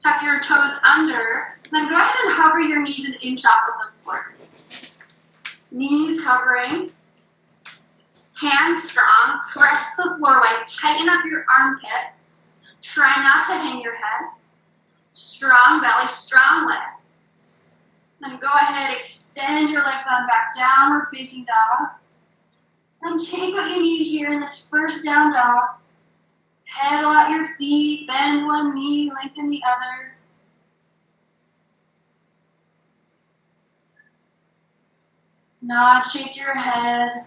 Tuck your toes under. Then go ahead and hover your knees an inch off of the floor. Knees hovering. Hands strong. Press the floor away. Tighten up your armpits. Try not to hang your head. Strong belly, strong legs. Then go ahead, extend your legs on back, downward facing dog. Then take what you need here in this first down dog. Pedal out your feet, bend one knee, lengthen the other. Nod, shake your head.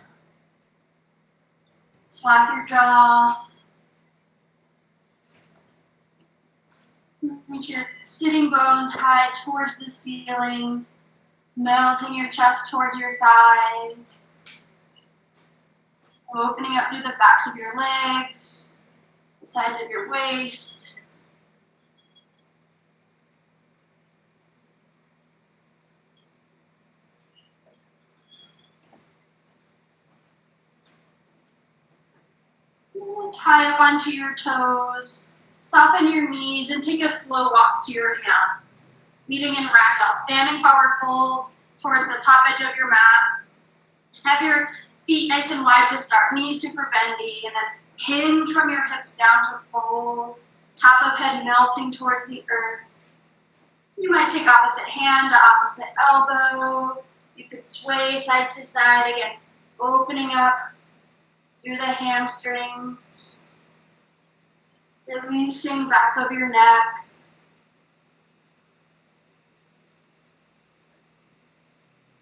Slack your jaw. Reach your sitting bones high towards the ceiling, melting your chest towards your thighs. Opening up through the backs of your legs, the sides of your waist. Tie up onto your toes. Soften your knees and take a slow walk to your hands. Meeting in ragdoll. Standing forward fold towards the top edge of your mat. Have your feet nice and wide to start. Knees super bendy. And then hinge from your hips down to fold. Top of head melting towards the earth. You might take opposite hand to opposite elbow. You could sway side to side again. Opening up through the hamstrings. Releasing back of your neck.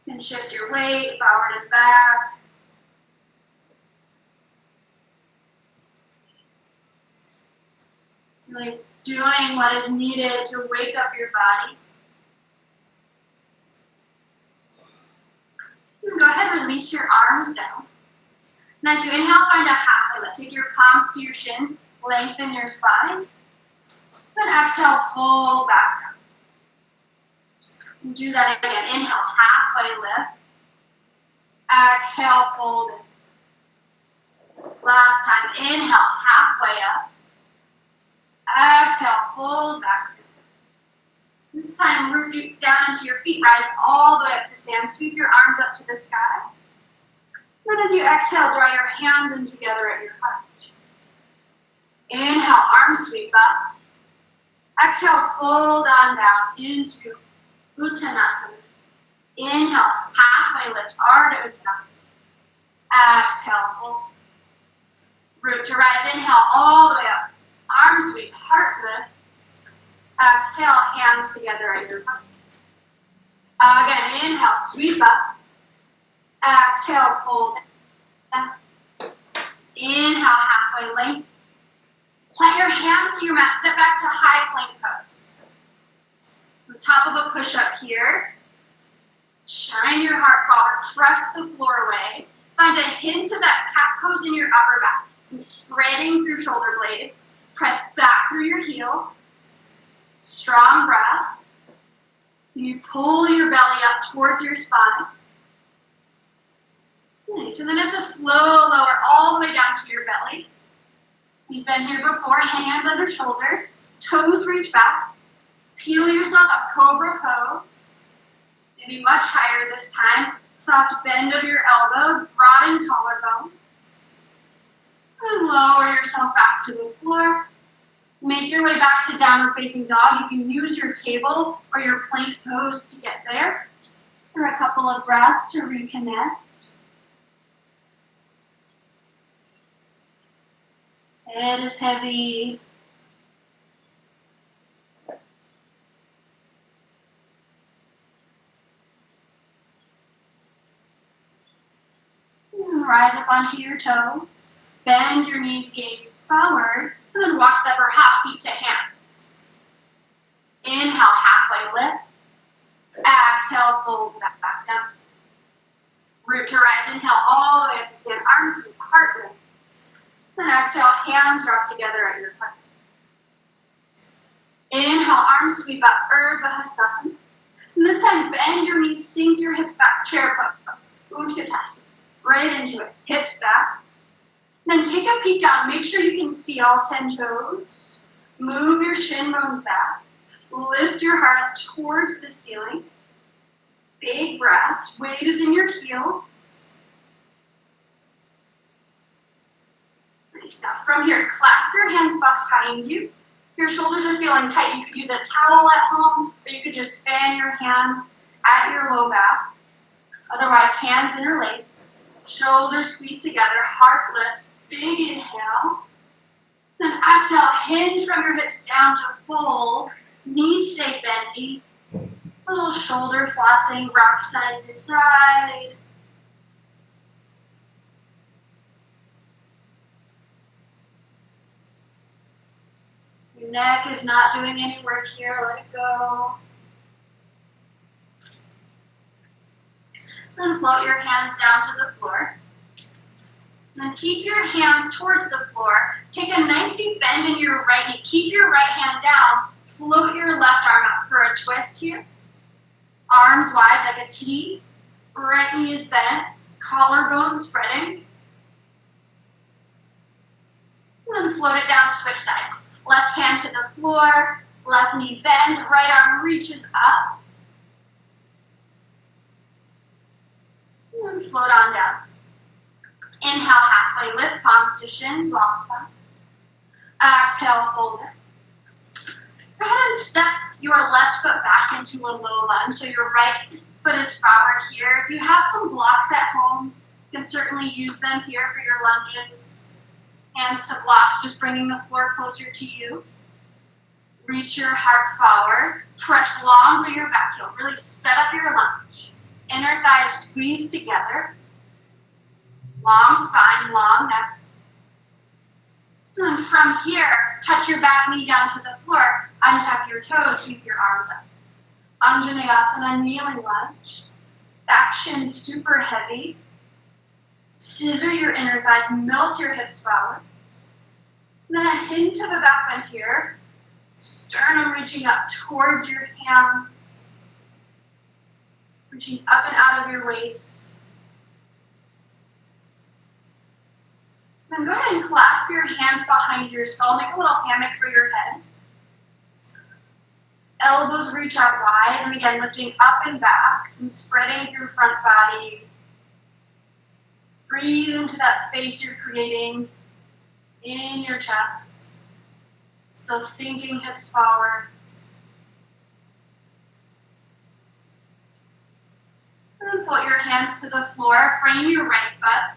And shift your weight forward and back. Really doing what is needed to wake up your body. You can go ahead and release your arms down. And as you inhale, find a halfway lift. Take your palms to your shins. Lengthen your spine. Then exhale, fold back down. And do that again. Inhale, halfway lift. Exhale, fold in. Last time, inhale, halfway up. Exhale, fold back down. This time, root down into your feet. Rise all the way up to stand. Sweep your arms up to the sky. Then as you exhale, draw your hands in together at your heart. Inhale, arms sweep up. Exhale, fold on down into Uttanasana. Inhale, halfway lift, Ardha Uttanasana. Exhale, fold. Root to rise, inhale, all the way up. Arm sweep, heart lifts. Exhale, hands together at your heart. Again, inhale, sweep up. Exhale, fold down. Inhale, halfway length. Plant your hands to your mat. Step back to high plank pose. On top of a push-up here. Shine your heart forward. Press the floor away. Find a hint of that cat pose in your upper back. Some spreading through shoulder blades. Press back through your heels. Strong breath. You pull your belly up towards your spine. Nice. And then it's a slow lower all the way down to your belly. You've been here before. Hands under shoulders. Toes reach back. Peel yourself up. Cobra pose. Maybe much higher this time. Soft bend of your elbows. Broaden collarbones. And lower yourself back to the floor. Make your way back to downward facing dog. You can use your table or your plank pose to get there. For a couple of breaths to reconnect. Head is heavy. Rise up onto your toes. Bend your knees, gaze forward, and then walk step or hop, feet to hands. Inhale, halfway lift. Exhale, fold back down. Root to rise, inhale all the way up to stand. Arms sweep, heart lift. Then exhale, hands drop together at your heart. Inhale, arms sweep up, Urdhva Hastasana. And this time, bend your knees, sink your hips back, chair pose, Utkatasana. Right into it, hips back. Then take a peek down, make sure you can see all 10 toes. Move your shin bones back. Lift your heart up towards the ceiling. Big breaths. Weight is in your heels. Nice. Now from here, clasp your hands behind you. Your shoulders are feeling tight. You could use a towel at home, or you could just fan your hands at your low back. Otherwise, hands interlace. Shoulders squeeze together. Heart lifts. Big inhale. Then exhale, hinge from your hips down to fold. Knees stay bendy. Little shoulder flossing, rock side to side. Your neck is not doing any work here. Let it go. Then float your hands down to the floor. Then keep your hands towards the floor. Take a nice deep bend in your right knee. Keep your right hand down. Float your left arm up for a twist here. Arms wide like a T. Right knee is bent. Collarbone spreading. And then float it down, switch sides. Left hand to the floor. Left knee bends. Right arm reaches up. And float on down. Inhale, halfway lift, palms to shins, long spine. Exhale, fold it. Go ahead and step your left foot back into a low lunge, so your right foot is forward here. If you have some blocks at home, you can certainly use them here for your lunges. Hands to blocks, just bringing the floor closer to you. Reach your heart forward. Press long through your back heel. Really set up your lunge. Inner thighs squeeze together. Long spine, long neck. And from here, touch your back knee down to the floor. Untuck your toes, sweep your arms up. Anjaneyasana, kneeling lunge. Back shin super heavy. Scissor your inner thighs, melt your hips forward. And then a hint of a back bend here. Sternum reaching up towards your hands. Reaching up and out of your waist. Then go ahead and clasp your hands behind your skull. Make a little hammock for your head. Elbows reach out wide. And again, lifting up and back. Some spreading through front body. Breathe into that space you're creating in your chest. Still sinking hips forward. And float your hands to the floor. Frame your right foot.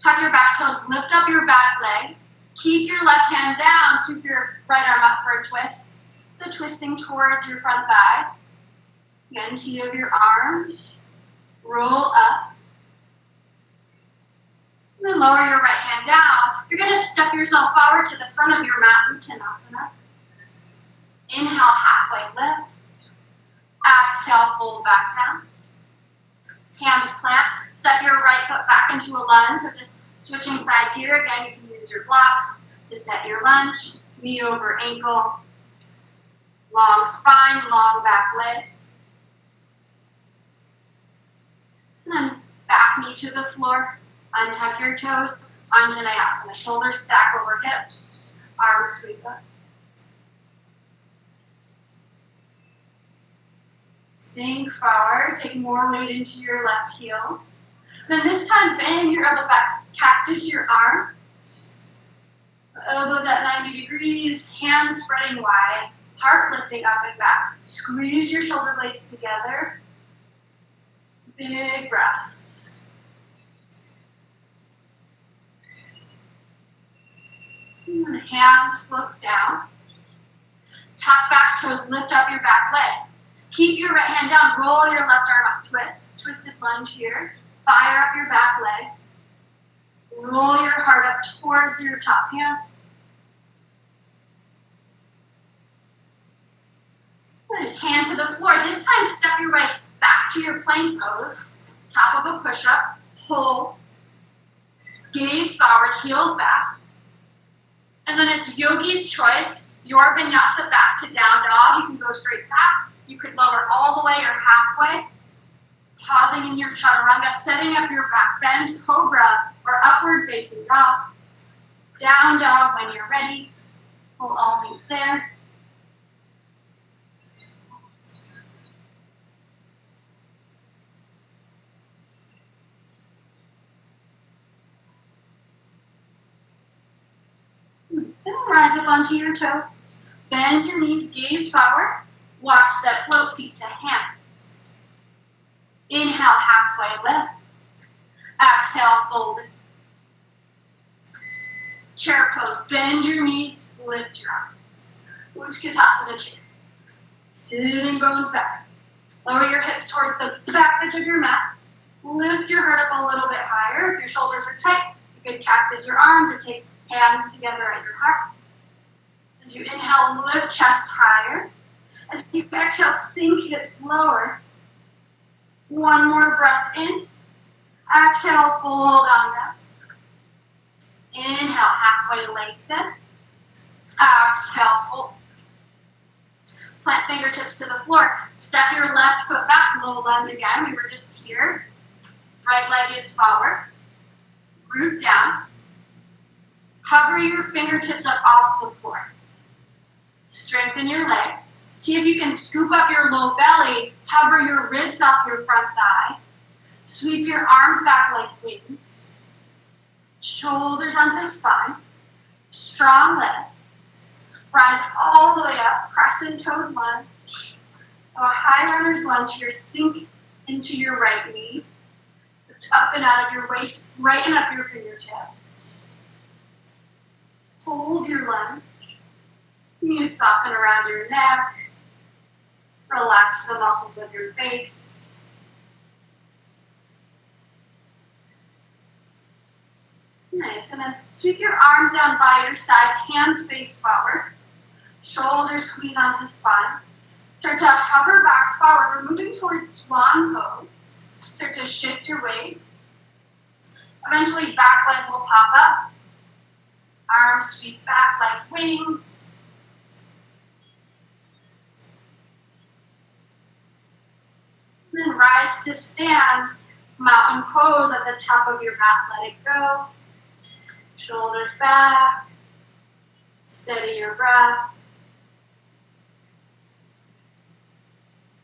Tuck your back toes, lift up your back leg. Keep your left hand down, sweep your right arm up for a twist. So twisting towards your front thigh. Again, T of your arms. Roll up. And then lower your right hand down. You're going to step yourself forward to the front of your mat, Uttanasana. Inhale, halfway lift. Exhale, fold back down. Hands plant. Step your right foot back into a lunge. So just switching sides here. Again, you can use your blocks to set your lunge. Knee over ankle. Long spine, long back leg. And then back knee to the floor. Untuck your toes. Anjaneyasana. Shoulders stack over hips. Arms sweep up. Sink forward. Take more weight into your left heel. Then this time, bend your elbows back. Cactus your arms. Elbows at 90 degrees. Hands spreading wide. Heart lifting up and back. Squeeze your shoulder blades together. Big breaths. And hands float down. Tuck back toes. Lift up your back leg. Keep your right hand down. Roll your left arm up. Twist. Twisted lunge here. Fire up your back leg. Roll your heart up towards your top hand. Just hand to the floor. This time, step your right back to your plank pose. Top of a push-up. Hold. Gaze forward, heels back. And then it's yogi's choice. Your vinyasa back to down dog. You can go straight back. You could lower all the way or halfway. Pausing in your chaturanga, setting up your back bend, cobra, or upward facing dog. Down dog when you're ready. We'll all meet there. Then rise up onto your toes. Bend your knees, gaze forward. Walk, step, float, feet to hand. Inhale, halfway lift. Exhale, fold it. Chair pose. Bend your knees, lift your arms. Utkatasana chair. Sitting bones back. Lower your hips towards the back edge of your mat. Lift your heart up a little bit higher. If your shoulders are tight, you can cactus your arms or take hands together at your heart. As you inhale, lift chest higher. As you exhale, sink hips lower. One more breath in. Exhale, fold on down. Inhale, halfway lengthen. Exhale, fold. Plant fingertips to the floor. Step your left foot back, low lunge again. We were just here. Right leg is forward. Root down. Hover your fingertips up off the floor. Strengthen your legs. See if you can scoop up your low belly. Hover your ribs off your front thigh. Sweep your arms back like wings. Shoulders onto spine. Strong legs. Rise all the way up. Crescent-toed lunge. So a high runner's lunge here. Sink into your right knee. Lift up and out of your waist. Brighten up your fingertips. Hold your lunge. You soften around your neck. Relax the muscles of your face. Nice. And then sweep your arms down by your sides. Hands face forward. Shoulders squeeze onto spine. Start to hover back forward. We're moving towards swan pose. Start to shift your weight. Eventually, back leg will pop up. Arms sweep back like wings. Then rise to stand. Mountain pose at the top of your mat. Let it go. Shoulders back. Steady your breath.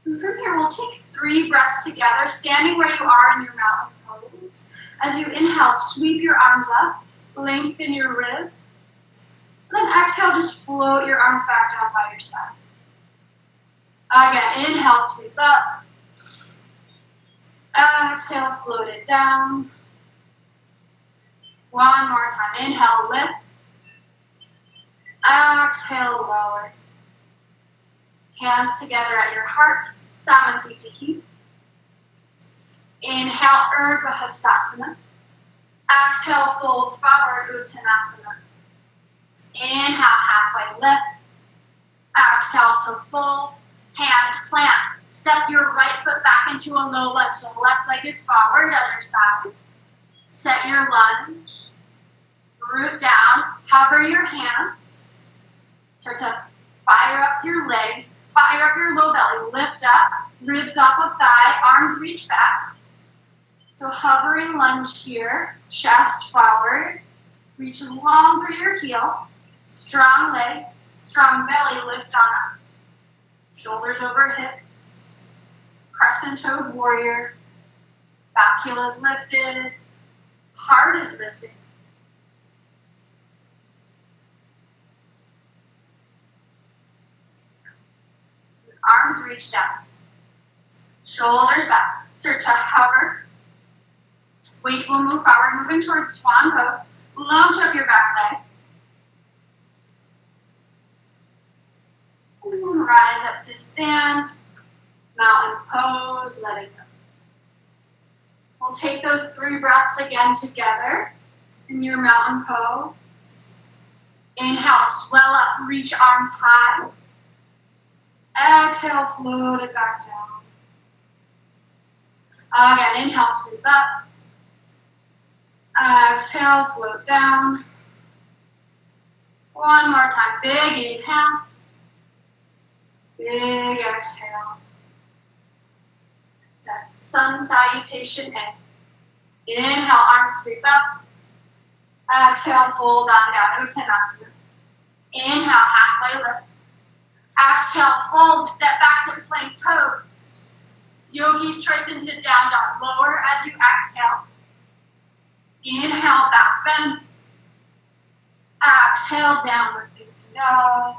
And from here, we'll take 3 breaths together, standing where you are in your mountain pose. As you inhale, sweep your arms up, lengthen your ribs. And then exhale, just float your arms back down by your side. Again, inhale, sweep up. Exhale, float it down. One more time. Inhale, lift. Exhale, lower. Hands together at your heart. Samasthiti. Inhale, Urdhva Hastasana. Exhale, fold forward, Uttanasana. Inhale, halfway lift. Exhale to fold. Hands plant. Step your right foot back into a low lunge. So left leg is forward, other side. Set your lunge. Root down. Hover your hands. Start to fire up your legs. Fire up your low belly. Lift up. Ribs off of thigh. Arms reach back. So hovering lunge here. Chest forward. Reach long through your heel. Strong legs. Strong belly. Lift on up. Shoulders over hips. Crescent-toed warrior. Back heel is lifted. Heart is lifted. Arms reach down. Shoulders back. Start to hover. Weight will move forward, moving towards swan pose. Launch up your back leg. And rise up to stand. Mountain pose, let it go. We'll take those 3 breaths again together in your mountain pose. Inhale, swell up, reach arms high. Exhale, float it back down. Again, inhale, sweep up. Exhale, float down. One more time, big inhale. Big exhale. Sun salutation in. Inhale, arms sweep up. Exhale, fold on down, Uttanasana. Inhale, halfway lift. Exhale, fold, step back to plank pose. Yogi's choice into down dog. Lower as you exhale. Inhale, back bend. Exhale, downward facing dog.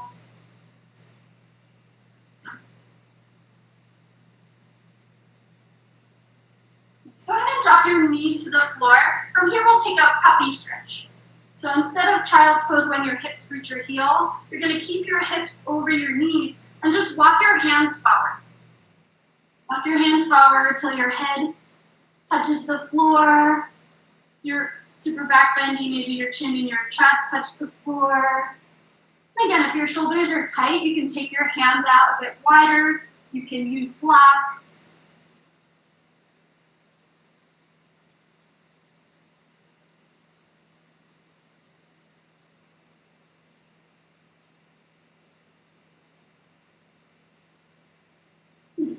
So go ahead and drop your knees to the floor. From here, we'll take a puppy stretch. So instead of child's pose when your hips reach your heels, you're going to keep your hips over your knees and just walk your hands forward. Walk your hands forward till your head touches the floor. You're super back bendy, maybe your chin and your chest touch the floor. And again, if your shoulders are tight, you can take your hands out a bit wider. You can use blocks.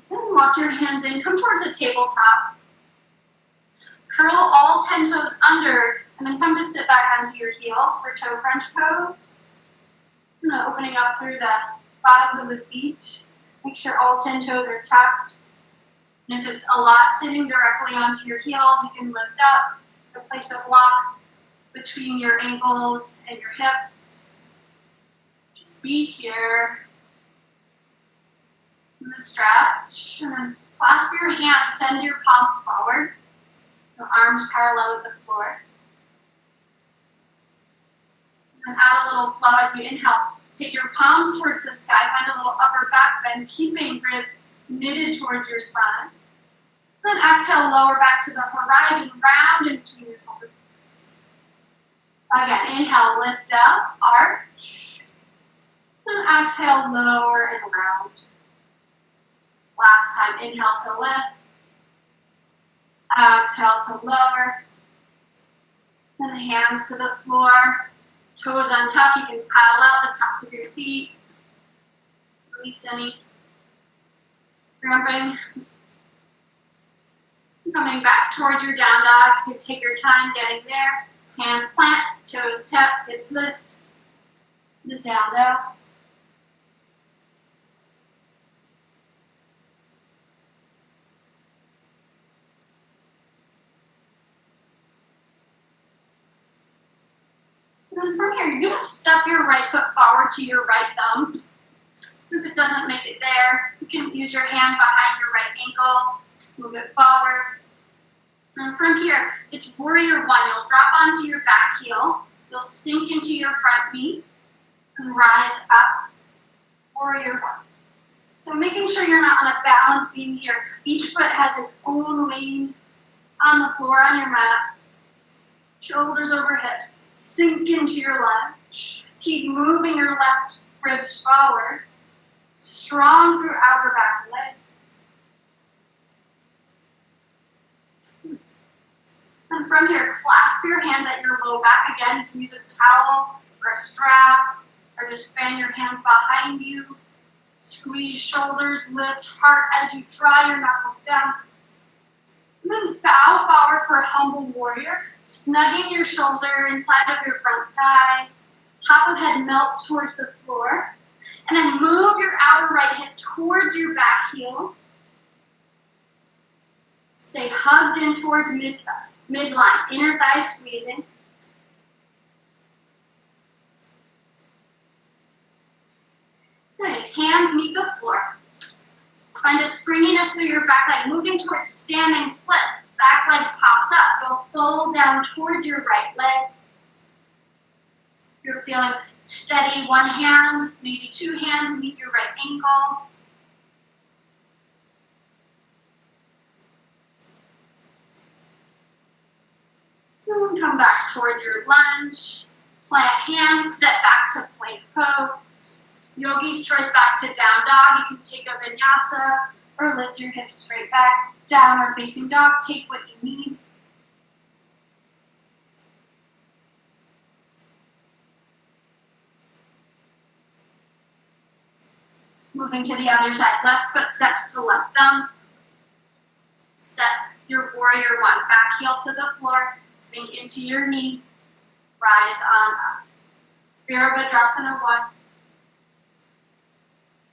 So walk your hands in, come towards a tabletop. Curl all 10 toes under, and then come to sit back onto your heels for toe crunch pose. Opening up through the bottoms of the feet. Make sure all 10 toes are tucked. And if it's a lot sitting directly onto your heels, you can lift up or place a block between your ankles and your hips. Just be here. And the stretch, and then clasp your hands, send your palms forward, your arms parallel with the floor. And then add a little flow as you inhale. Take your palms towards the sky, find a little upper back bend, keeping ribs knitted towards your spine. Then exhale, lower back to the horizon, round in between your shoulders. Again, inhale, lift up, arch. Then exhale, lower and round. Last time, inhale to lift, exhale to lower, then hands to the floor, toes untucked, you can pile out the tops of your feet, release any cramping. Coming back towards your down dog, you can take your time getting there, hands plant, toes tuck, hips lift, the down dog. And from here, you're going to step your right foot forward to your right thumb. If it doesn't make it there, you can use your hand behind your right ankle, move it forward. And from here, it's warrior one. You'll drop onto your back heel, you'll sink into your front knee, and rise up, warrior one. So making sure you're not on a balance beam here. Each foot has its own lane on the floor on your mat. Shoulders over hips, sink into your lunge. Keep moving your left ribs forward. Strong through outer back leg. And from here, clasp your hands at your low back. Again, you can use a towel or a strap, or just fan your hands behind you. Squeeze shoulders, lift heart as you draw your knuckles down. And then bow forward for a humble warrior, snugging your shoulder inside of your front thigh. Top of head melts towards the floor. And then move your outer right hip towards your back heel. Stay hugged in towards midline, inner thigh squeezing. Nice, hands meet the floor. Find a springiness through your back leg, moving towards standing split. Back leg pops up. You'll fold down towards your right leg. You're feeling steady, one hand, maybe two hands meet your right ankle. And come back towards your lunge. Plant hands, step back to plank pose. Yogi's choice back to down dog. You can take a vinyasa or lift your hips straight back. Downward facing dog, take what you need. Moving to the other side, left foot steps to left thumb. Step your warrior one, back heel to the floor, sink into your knee, rise on up. Virabhadrasana one.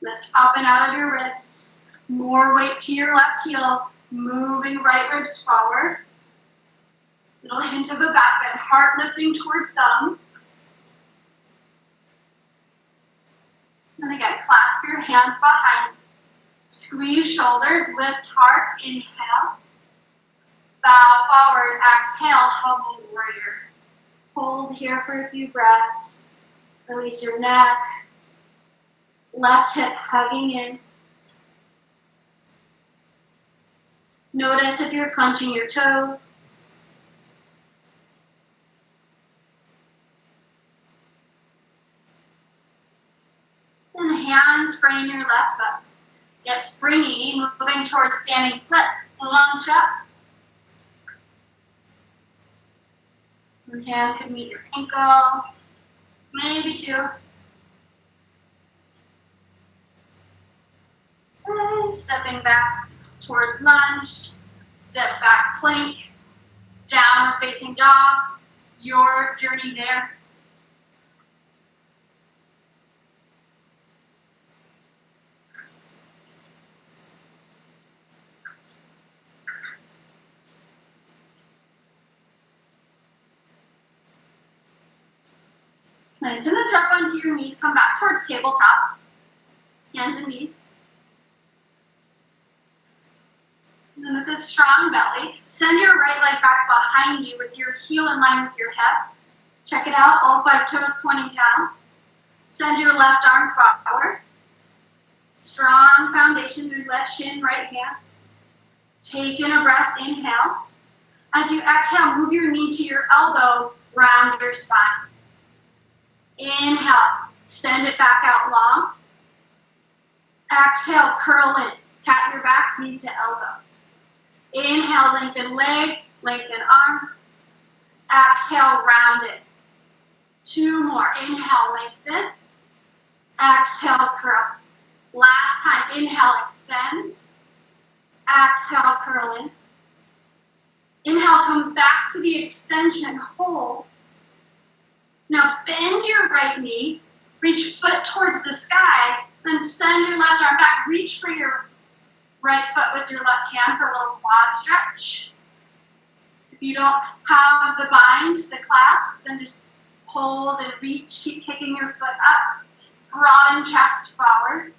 Lift up and out of your ribs. More weight to your left heel. Moving right ribs forward. Little hint of a back bend. Heart lifting towards thumb. And again, clasp your hands behind you. Squeeze shoulders, lift heart, inhale. Bow forward, exhale, humble warrior. Hold here for a few breaths. Release your neck. Left hip hugging in. Notice if you're clenching your toes. And hands frame your left foot. Get springy, moving towards standing split. Lunge up. One hand could meet your ankle, maybe two. And stepping back towards lunge. Step back plank. Downward facing dog. Your journey there. Nice, and then drop onto your knees, come back towards tabletop. Hands and knees. And then with a strong belly, send your right leg back behind you with your heel in line with your hip. Check it out, all 5 toes pointing down. Send your left arm forward. Strong foundation through left shin, right hand. Take in a breath, inhale. As you exhale, move your knee to your elbow, round your spine. Inhale, send it back out long. Exhale, curl in. Cat your back, knee to elbow. Inhale, lengthen leg, lengthen arm. Exhale, round it. 2 more. Inhale, lengthen. Exhale, curl. Last time, inhale, extend. Exhale, curl in. Inhale, come back to the extension, hold. Now bend your right knee, reach foot towards the sky, then send your left arm back, reach for your right foot with your left hand for a little quad stretch. If you don't have the bind, the clasp, then just hold and reach, keep kicking your foot up. Broaden chest forward.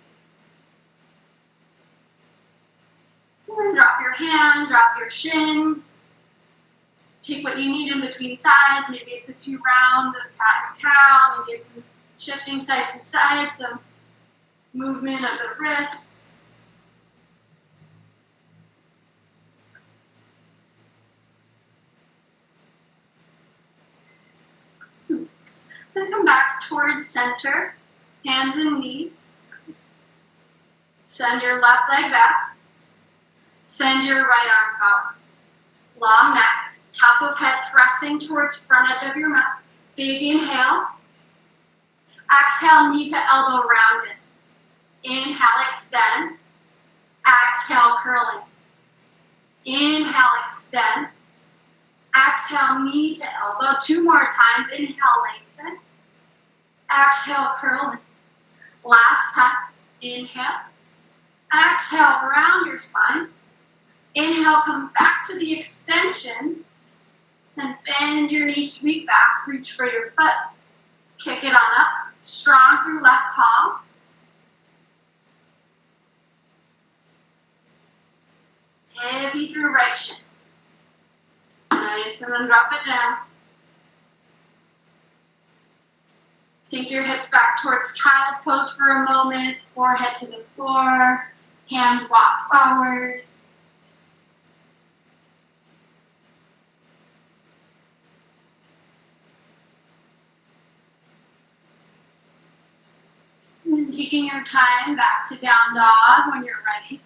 And then drop your hand, drop your shin. Take what you need in between sides. Maybe it's a few rounds of cat and cow. Maybe it's some shifting side to side, some movement of the wrists. Then come back towards center, hands and knees. Send your left leg back. Send your right arm out. Long neck. Top of head pressing towards front edge of your mouth. Big inhale. Exhale, knee to elbow rounded. Inhale, extend. Exhale, curling. Inhale, extend. Exhale, knee to elbow. 2 more times. Inhale, lengthen. Exhale, curling. Last time. Inhale. Exhale, round your spine. Inhale, come back to the extension. Then bend your knee, sweep back, reach for your foot. Kick it on up. Strong through left palm. Heavy through right shin. Nice, and then drop it down. Sink your hips back towards child's pose for a moment. Forehead to the floor. Hands walk forward. And taking your time back to down dog when you're ready.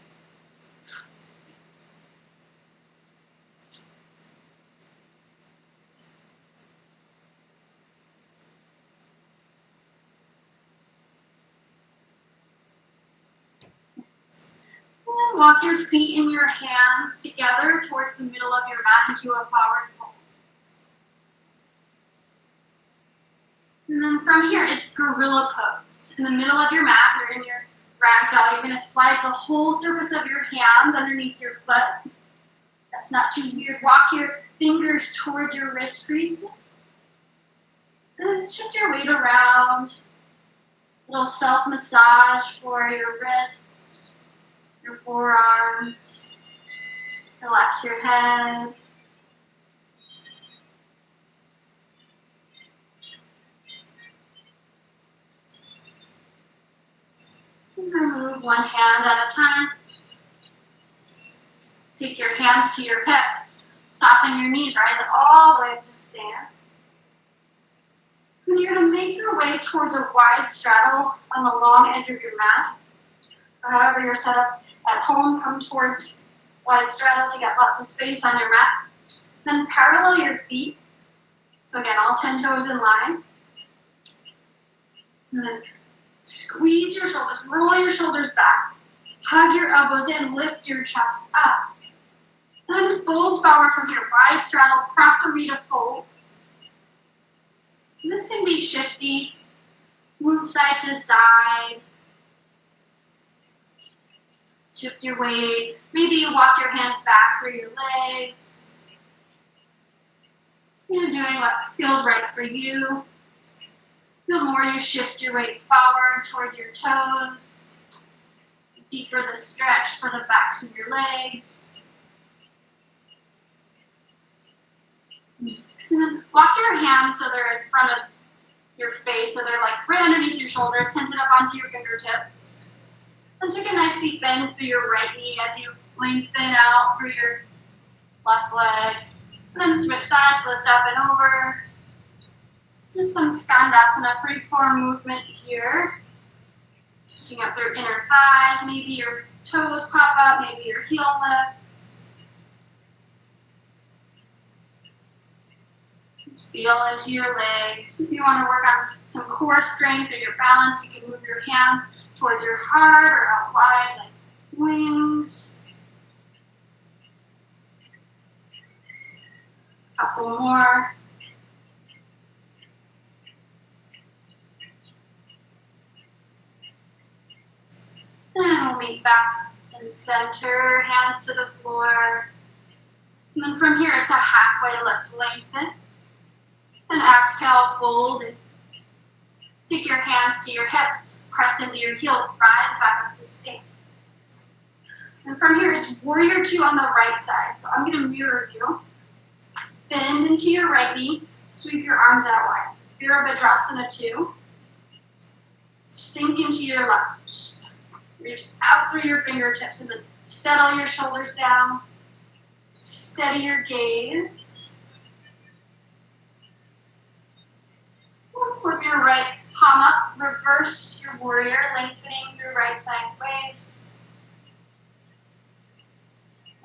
And walk your feet and your hands together towards the middle of your mat into a forward fold. And then from here, it's gorilla pose. In the middle of your mat, you're in your ragdoll. You're going to slide the whole surface of your hands underneath your foot. That's not too weird. Walk your fingers towards your wrist crease. And then shift your weight around. Little self-massage for your wrists, your forearms. Relax your head. And remove one hand at a time. Take your hands to your hips. Soften your knees. Rise all the way up to stand. And you're going to make your way towards a wide straddle on the long edge of your mat. Or however you're set up at home, come towards wide straddles. You got lots of space on your mat. Then parallel your feet. So again, all 10 toes in line. And then squeeze your shoulders, roll your shoulders back. Hug your elbows in, lift your chest up. And then fold forward from here. Wide straddle, prasarita fold. And this can be shifty. Move side to side. Shift your weight. Maybe you walk your hands back through your legs. You're doing what feels right for you. The more you shift your weight forward towards your toes, the deeper the stretch for the backs of your legs. So then walk your hands so they're in front of your face, so they're like right underneath your shoulders, tense it up onto your fingertips. And take a nice deep bend through your right knee as you lengthen out through your left leg. And then switch sides, lift up and over. Just some Skandasana free-form movement here. Looking up their inner thighs, maybe your toes pop up, maybe your heel lifts. Just feel into your legs. If you want to work on some core strength or your balance, you can move your hands towards your heart or out wide like wings. Couple more. And we'll meet back in center, hands to the floor. And then from here, it's a halfway lift, lengthen. And exhale, fold. And take your hands to your hips, press into your heels, rise back up to stand. And from here, it's warrior two on the right side. So I'm going to mirror you. Bend into your right knee, sweep your arms out wide. Virabhadrasana 2. Sink into your lunge. Reach out through your fingertips and then settle your shoulders down. Steady your gaze. Flip your right palm up, reverse your warrior, lengthening through right side waist.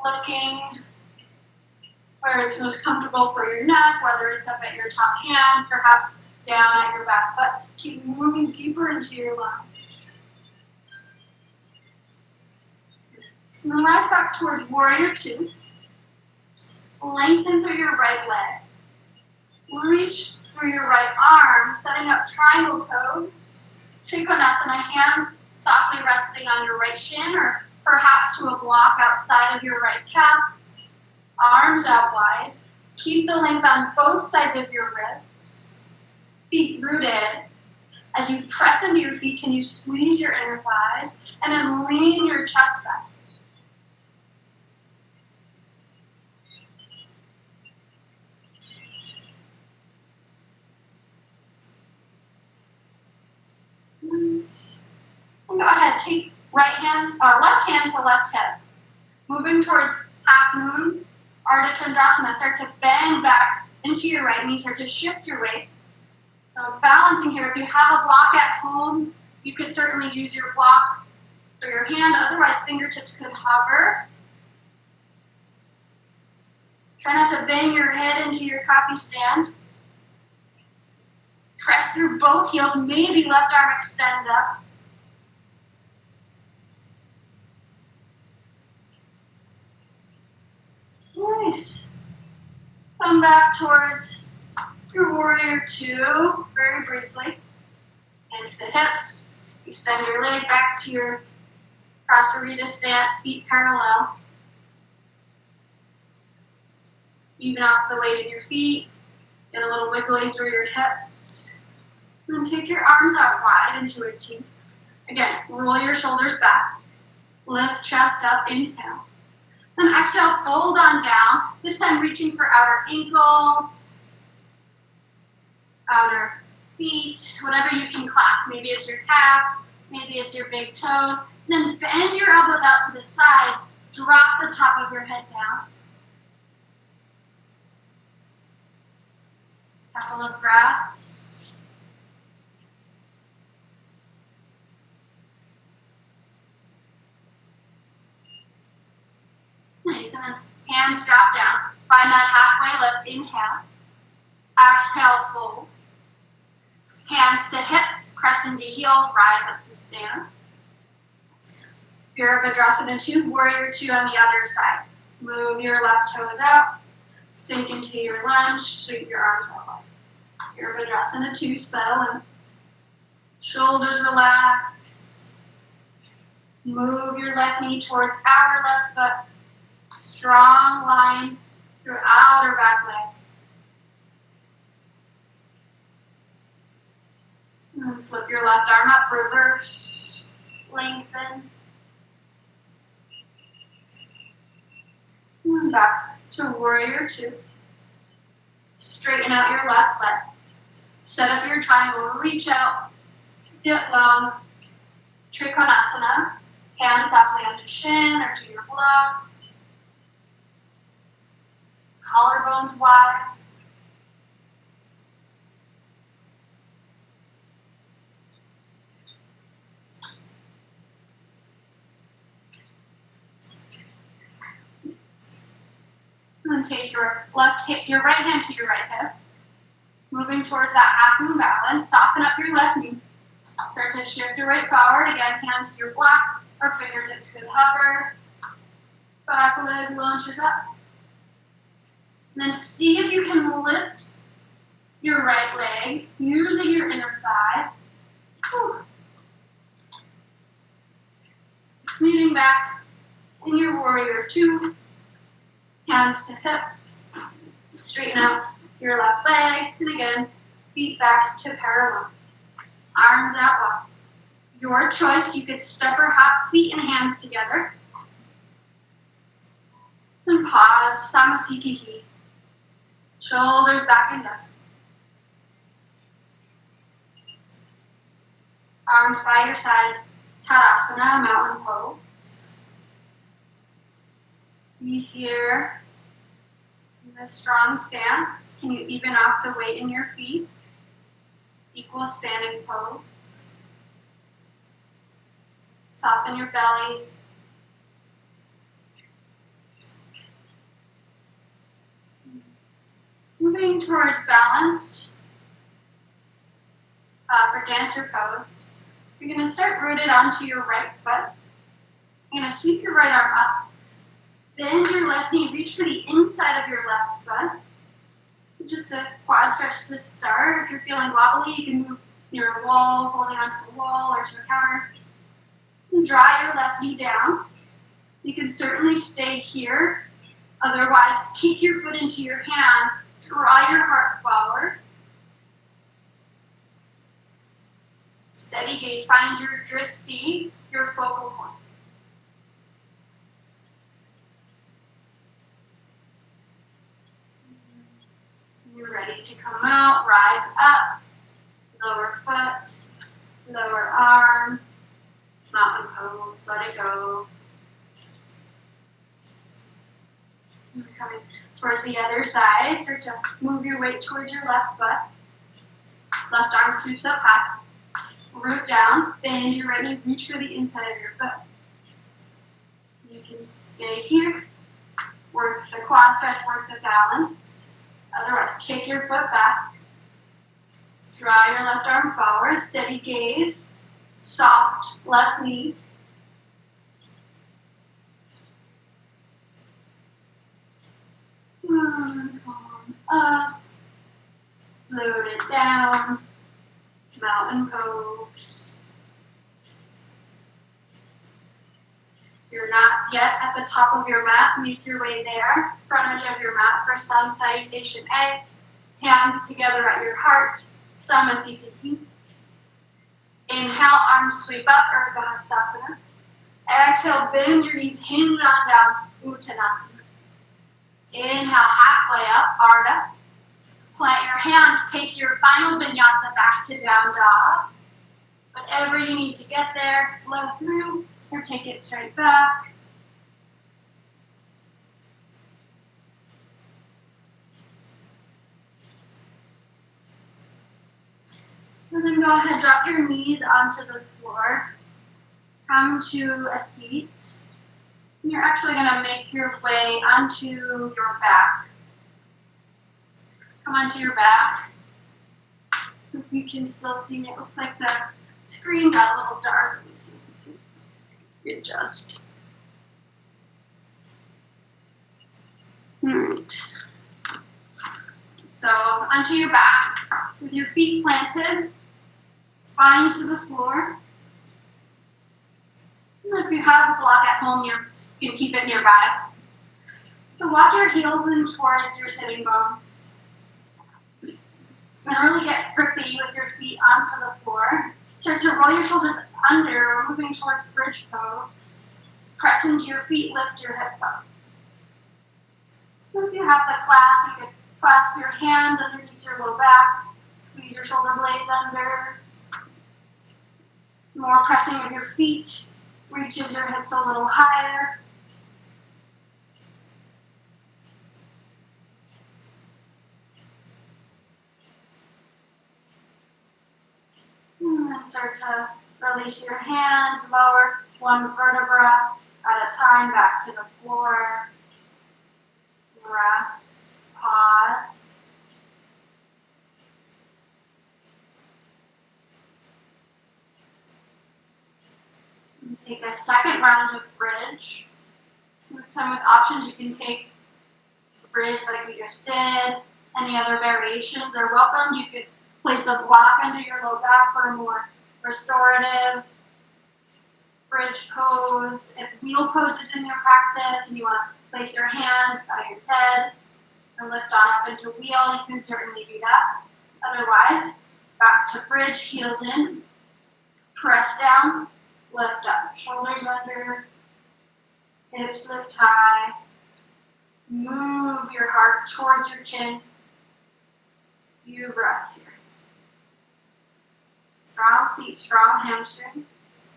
Looking where it's most comfortable for your neck, whether it's up at your top hand, perhaps down at your back foot. Keep moving deeper into your lunge. And then rise back towards warrior two. Lengthen through your right leg. Reach through your right arm, setting up triangle pose. Trikonasana, hand softly resting on your right shin or perhaps to a block outside of your right calf. Arms out wide. Keep the length on both sides of your ribs. Feet rooted. As you press into your feet, can you squeeze your inner thighs and then lean your chest back. And go ahead, take left hand to left hip. Moving towards half moon, Ardha Chandrasana. Start to bend back into your right knee, start to shift your weight. So balancing here, if you have a block at home, you could certainly use your block for your hand, otherwise fingertips could hover. Try not to bang your head into your copy stand. Press through both heels, maybe left arm extends up. Nice. Come back towards your warrior two, very briefly. Hands to hips. Extend your leg back to your prasarita stance, feet parallel. Even off the weight of your feet. Get a little wiggly through your hips. Then take your arms out wide into a T. Again, roll your shoulders back. Lift chest up, inhale. Then exhale, fold on down. This time reaching for outer ankles, outer feet, whatever you can clasp. Maybe it's your calves, maybe it's your big toes. Then bend your elbows out to the sides. Drop the top of your head down. Couple of breaths. Nice, and then hands drop down. Find that halfway lift, inhale. Exhale, fold. Hands to hips, press into heels, rise up to stand. Virabhadrasana 2, Warrior 2 on the other side. Move your left toes out, sink into your lunge, sweep your arms out wide. Virabhadrasana 2, settle in. Shoulders relax. Move your left knee towards outer left foot. Strong line through outer back leg. And flip your left arm up, reverse, lengthen. And back to Warrior 2. Straighten out your left leg. Set up your triangle, reach out, get long. Trikonasana, hands softly onto shin or to your block. Collarbones wide. And then take your left hip, your right hand to your right hip. Moving towards that half moon balance. Soften up your left knee. Start to shift your right forward. Again, hand to your block or fingertips could hover. Back leg launches up. And then see if you can lift your right leg using your inner thigh. Leaning back in your Warrior 2. Hands to hips. Straighten out your left leg. And again, feet back to parallel. Arms out wide. Your choice. You could step or hop feet and hands together. And pause. Samasthiti. Shoulders back and down. Arms by your sides. Tadasana, mountain pose. Be here in this strong stance. Can you even off the weight in your feet? Equal standing pose. Soften your belly. Moving towards balance for dancer pose. You're going to start rooted onto your right foot. You're going to sweep your right arm up. Bend your left knee. Reach for the inside of your left foot. Just a quad stretch to start. If you're feeling wobbly, you can move near a wall, holding onto the wall or to a counter. And draw your left knee down. You can certainly stay here. Otherwise, kick your foot into your hand. Draw your heart forward. Steady gaze. Find your drishti, your focal point. You're ready to come out. Rise up. Lower foot. Lower arm. Mountain pose. Let it go. You're coming towards the other side. Start to move your weight towards your left foot. Left arm sweeps up high. Root down. Bend your right knee. Reach for the inside of your foot. You can stay here. Work the quad stretch. Work the balance. Otherwise, kick your foot back. Draw your left arm forward. Steady gaze. Soft left knee. Up. Load it down. Mountain pose. If you're not yet at the top of your mat, make your way there. Front edge of your mat for sun salutation A. Hands together at your heart. Samasthiti. Inhale, arms sweep up, Urdhva Hastasana. Exhale, bend your knees, hinge on down, Uttanasana. Inhale, halfway up, Ardha. Plant your hands, take your final vinyasa back to down dog. Whatever you need to get there, flow through, or take it straight back. And then go ahead, drop your knees onto the floor. Come to a seat. And you're actually going to make your way onto your back. Come onto your back. If you can still see me, it looks like the screen got a little dark. Let me see if we can adjust. Alright. So onto your back with your feet planted, spine to the floor. And if you have a block at home, you can keep it nearby. So walk your heels in towards your sitting bones. And really get grippy with your feet onto the floor. Start to roll your shoulders under, moving towards bridge pose. Press into your feet, lift your hips up. If you have the clasp, you can clasp your hands underneath your low back. Squeeze your shoulder blades under. More pressing of your feet. Reaches your hips a little higher. And then start to release your hands, lower one vertebra at a time back to the floor. Rest, pause. And take a second round of bridge. This time with options, you can take the bridge like we just did. Any other variations are welcome. You could place a block under your low back for a more restorative bridge pose. If wheel pose is in your practice and you want to place your hands by your head and lift on up into wheel, you can certainly do that. Otherwise, back to bridge, heels in, press down, lift up, shoulders under, hips lift high, move your heart towards your chin. Few breaths here. Strong feet, strong hamstrings.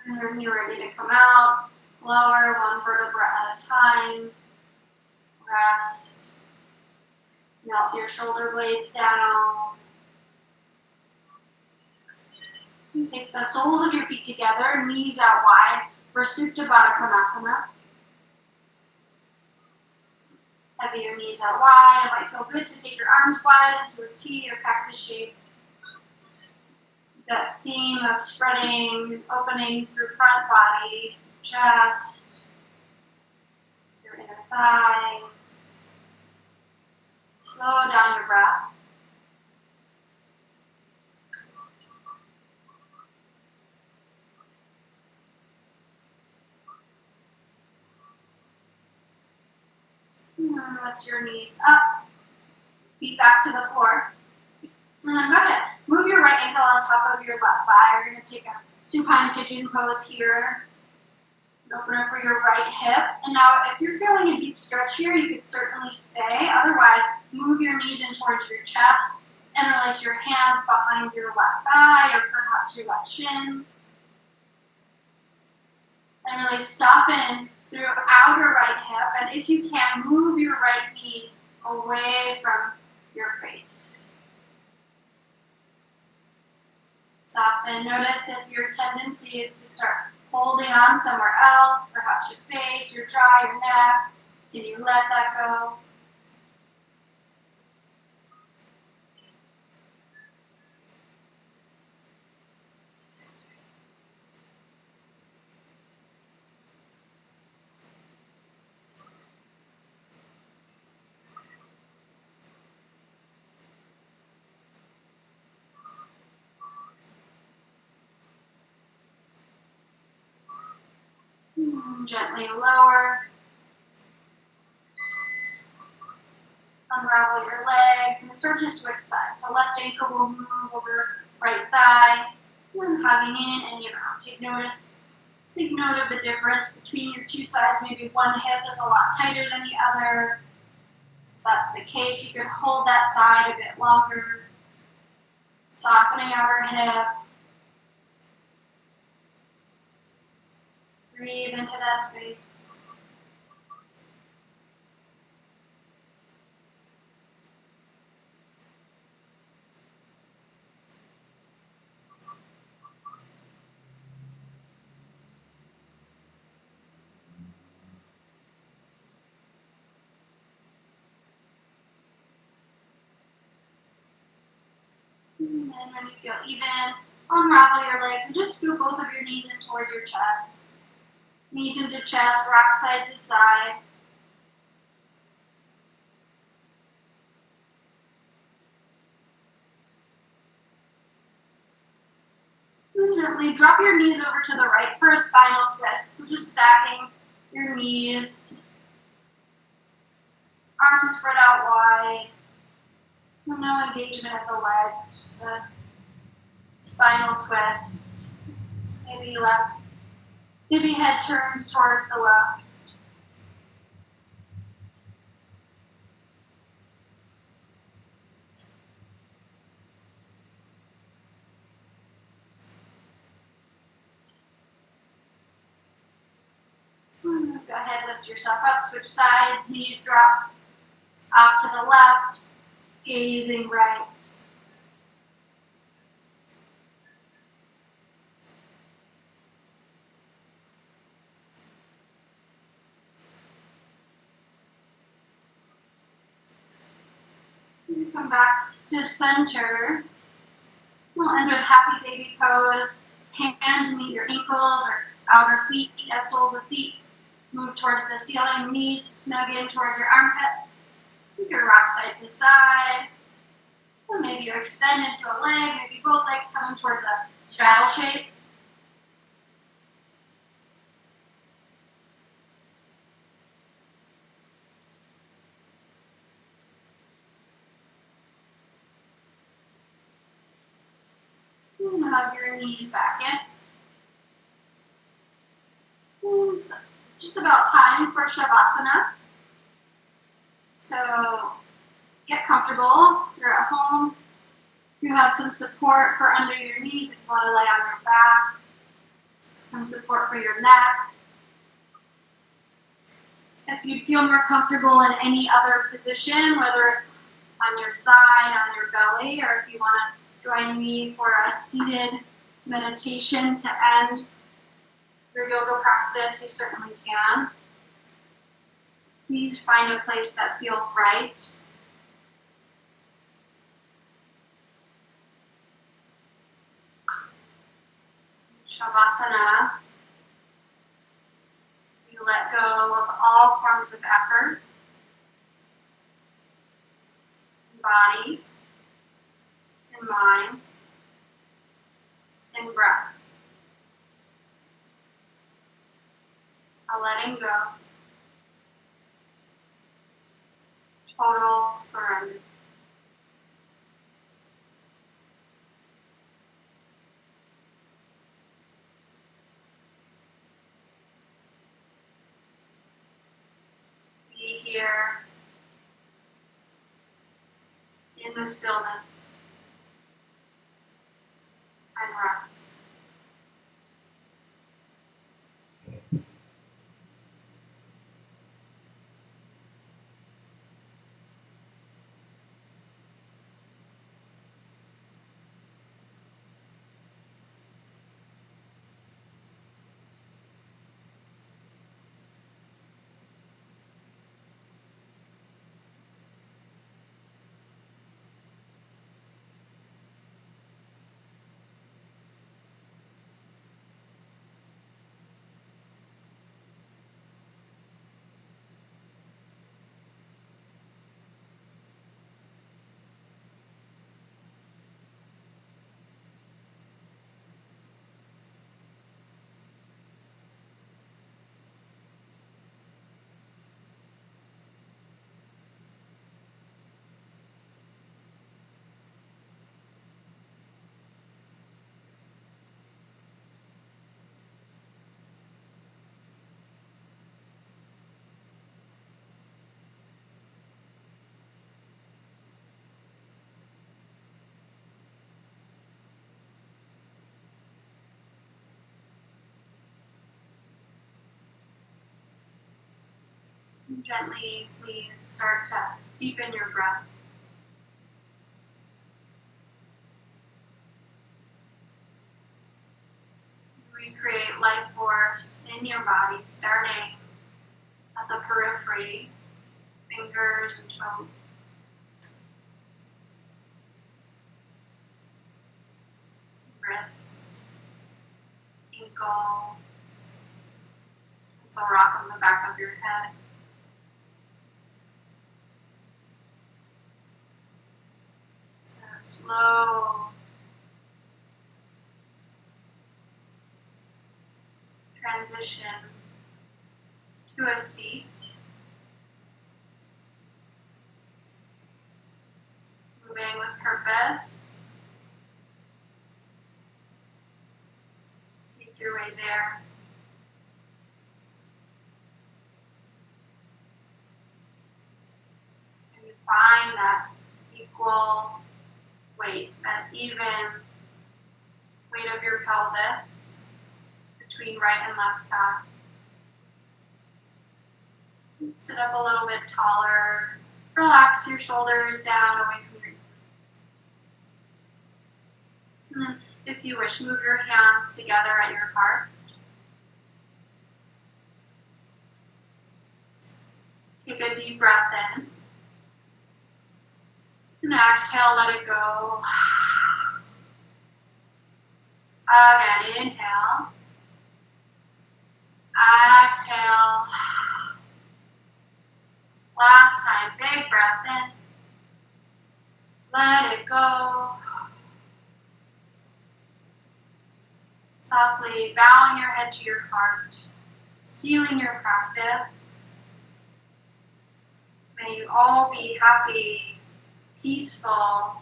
And when you're ready to come out, lower one vertebra at a time. Rest. Melt your shoulder blades down. You take the soles of your feet together, knees out wide, for Supta Baddha Konasana. Have your knees out wide. It might feel good to take your arms wide into a T or cactus shape. That theme of spreading, opening through front body, chest, your inner thighs. Slow down your breath. And lift your knees up, feet back to the floor. And then go ahead, move your right ankle on top of your left thigh. We're going to take a supine pigeon pose here. Open up for your right hip. And now if you're feeling a deep stretch here, you could certainly stay. Otherwise, move your knees in towards your chest and release your hands behind your left thigh or perhaps your left shin. And really soften through outer right hip. And if you can, move your right knee away from your face. Soften. Notice if your tendency is to start holding on somewhere else, perhaps your face, your jaw, your neck. Can you let that go? Gently lower. Unravel your legs and start to switch sides. So left ankle will move over right thigh, and then hugging in and out. Take note of the difference between your two sides. Maybe one hip is a lot tighter than the other. If that's the case, you can hold that side a bit longer. Softening outer hip. Breathe into that space. And then when you feel even, unravel your legs and just scoop both of your knees in towards your chest. Knees into chest, rock side to side. And gently drop your knees over to the right for a spinal twist. So just stacking your knees. Arms spread out wide. No engagement of the legs, just a spinal twist. Maybe left. Maybe head turns towards the left. So go ahead, lift yourself up, switch sides, knees drop off to the left, gazing right. Come back to center. We'll end with happy baby pose. Hand meet your ankles or outer feet, soles of feet. Move towards the ceiling, knees snug in towards your armpits. You can rock side to side. Or maybe you extend into a leg, maybe both legs coming towards a straddle shape. And hug your knees back in. So just about time for Savasana. So get comfortable. If you're at home, you have some support for under your knees if you want to lay on your back. Some support for your neck. If you feel more comfortable in any other position, whether it's on your side, on your belly, or if you want to join me for a seated meditation to end your yoga practice, you certainly can. Please find a place that feels right. Savasana. You let go of all forms of effort, in body, in mind, in breath. A letting go. Total surrender. Be here in the stillness and rest. Gently, please start to deepen your breath. Recreate life force in your body, starting at the periphery, fingers and toes. Wrist, ankles, until rock on the back of your head. So slow transition to a seat. Moving with purpose. Make your way there. And you find that equal weight, that even weight of your pelvis between right and left side. Sit up a little bit taller. Relax your shoulders down away from your knees. And then, if you wish, move your hands together at your heart. Take a deep breath in. And exhale, let it go. Again, inhale. Exhale. Last time, big breath in. Let it go. Softly bowing your head to your heart, sealing your practice. May you all be happy, peaceful,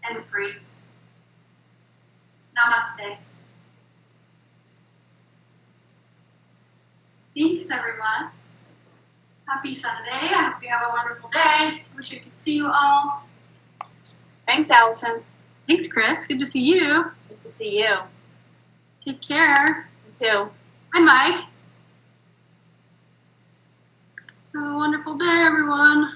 and free. Namaste. Thanks, everyone. Happy Sunday. I hope you have a wonderful day. Wish I could see you all. Thanks, Allison. Thanks, Chris. Good to see you. Good to see you. Take care. You too. Hi, Mike. Have a wonderful day, everyone.